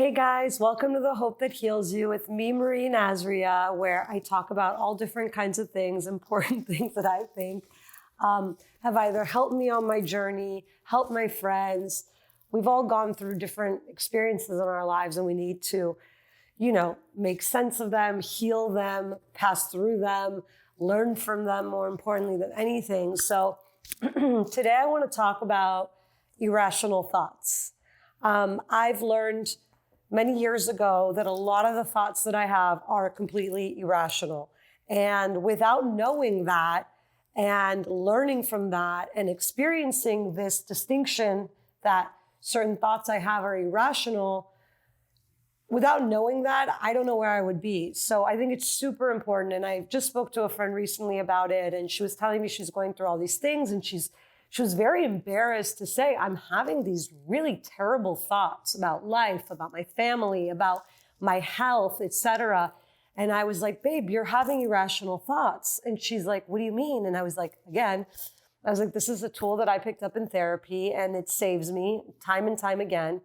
Hey guys, welcome to The Hope That Heals You with me, Marie Nazria, where I talk about all different kinds of things, important things that I think have either helped me on my journey, helped my friends. We've all gone through different experiences in our lives and we need to, make sense of them, heal them, pass through them, learn from them more importantly than anything. So today I want to talk about irrational thoughts. I've learned many years ago that a lot of the thoughts that I have are completely irrational. And without knowing that and learning from that and experiencing this distinction that certain thoughts I have are irrational, without knowing that, I don't know where I would be. So I think it's super important. And I just spoke to a friend recently about it, and she was telling me she's going through all these things, and she was very embarrassed to say, I'm having these really terrible thoughts about life, about my family, about my health, etc. And I was like, babe, you're having irrational thoughts. And she's like, what do you mean? And I was like, this is a tool that I picked up in therapy and it saves me time and time again.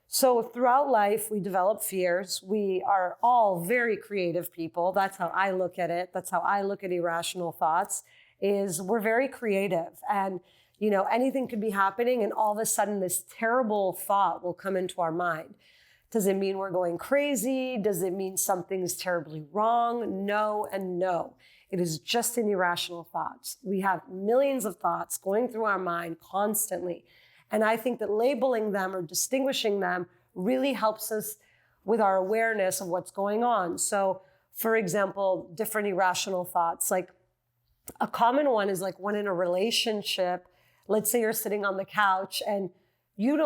So throughout life, we develop fears. We are all very creative people. That's how I look at it. That's how I look at irrational thoughts, is we're very creative. And anything could be happening and all of a sudden this terrible thought will come into our mind. Does it mean we're going crazy? Does it mean something's terribly wrong? No and no. It is just an irrational thought. We have millions of thoughts going through our mind constantly. And I think that labeling them or distinguishing them really helps us with our awareness of what's going on. So, for example, different irrational thoughts, like a common one is like when in a relationship, let's say you're sitting on the couch and you're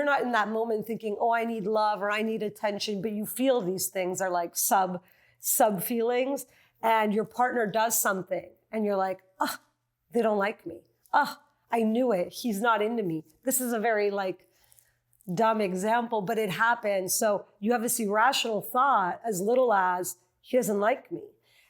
not in that moment thinking, oh, I need love or I need attention, but you feel these things are like sub feelings, and your partner does something and you're like, they don't like me. I knew it. He's not into me. This is a very dumb example, but it happens. So you have this irrational thought as little as he doesn't like me.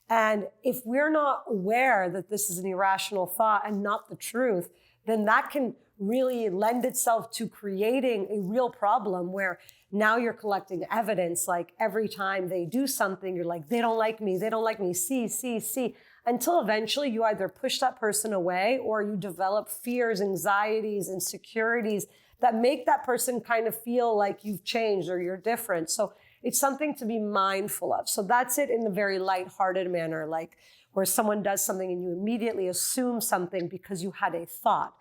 And if we're not aware that this is an irrational thought and not the truth, then that can really lend itself to creating a real problem where now you're collecting evidence. Like every time they do something, you're like, they don't like me, see, until eventually you either push that person away or you develop fears, anxieties, insecurities that make that person kind of feel like you've changed or you're different. So it's something to be mindful of. So that's it in a very lighthearted manner, like where someone does something and you immediately assume something because you had a thought.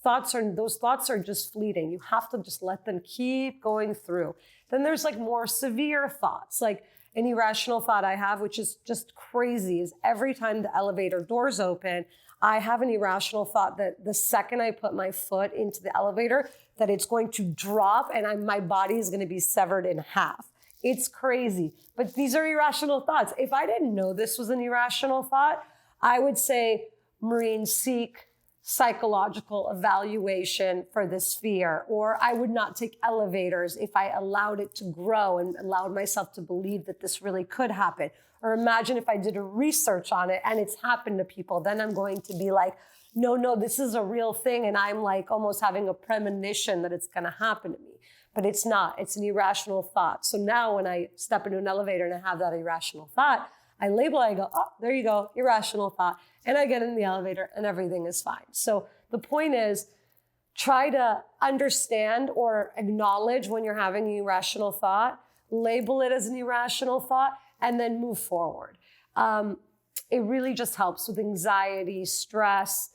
Those thoughts are just fleeting. You have to just let them keep going through. Then there's more severe thoughts, like an irrational thought I have, which is just crazy, is every time the elevator doors open, I have an irrational thought that the second I put my foot into the elevator, that it's going to drop and my body is going to be severed in half. It's crazy, but these are irrational thoughts. If I didn't know this was an irrational thought, I would say, Marine, seek psychological evaluation for this fear, or I would not take elevators if I allowed it to grow and allowed myself to believe that this really could happen. Or imagine if I did a research on it and it's happened to people, then I'm going to be like, no, this is a real thing. And I'm almost having a premonition that it's going to happen to me. But it's not. It's an irrational thought. So now when I step into an elevator and I have that irrational thought, I label it, I go, oh, there you go, irrational thought. And I get in the elevator and everything is fine. So the point is, try to understand or acknowledge when you're having an irrational thought, label it as an irrational thought, and then move forward. It really just helps with anxiety, stress,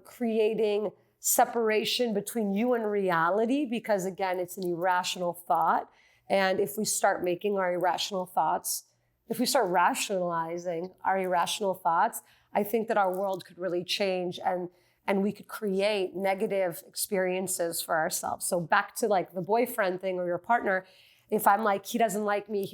creating separation between you and reality, because again, it's an irrational thought. And if we start making our irrational thoughts, if we start rationalizing our irrational thoughts, I think that our world could really change and we could create negative experiences for ourselves. So back to the boyfriend thing or your partner, if I'm like, he doesn't like me,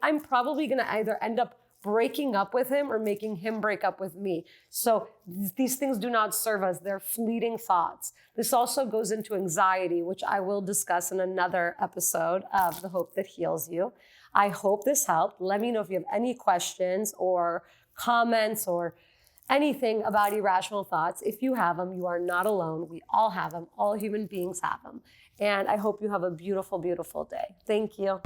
I'm probably going to either end up breaking up with him or making him break up with me. So these things do not serve us. They're fleeting thoughts. This also goes into anxiety, which I will discuss in another episode of The Hope That Heals You. I hope this helped. Let me know if you have any questions or comments or anything about irrational thoughts, if you have them, you are not alone. We all have them. All human beings have them. And I hope you have a beautiful, beautiful day. Thank you.